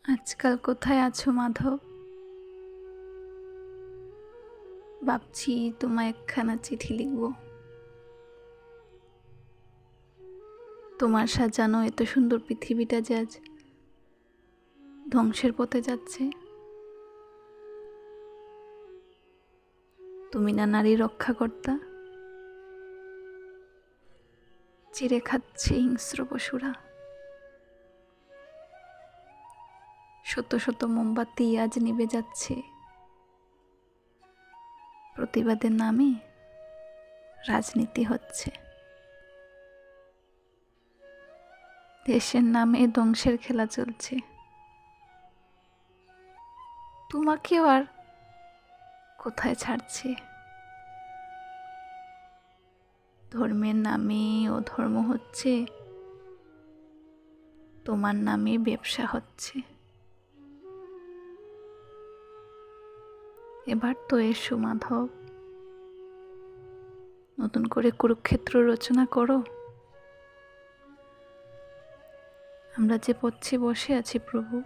আজকাল কোথায় আছো মাধব? ভাবছি তোমায় একখানা চিঠি লিখব। তোমার সাজানো এত সুন্দর পৃথিবীটা যে আজ ধ্বংসের পথে যাচ্ছে। তুমি না নারী রক্ষাকর্তা? চিড়ে খাচ্ছে হিংস্র পশুরা। শত শত মোমবাতি আজ নিভে যাচ্ছে। প্রতিবাদের নামে রাজনীতি হচ্ছে। দেশের নামে ধ্বংসের খেলা চলছে। তোমাকেও আর কোথায় ছাড়ছে? ধর্মের নামে অধর্ম হচ্ছে, তোমার নামে ব্যবসা হচ্ছে। এবার তো এসো মাধব, নতুন করে কুরুক্ষেত্র রচনা করো। আমরা যে পথে বসে আছি প্রভু,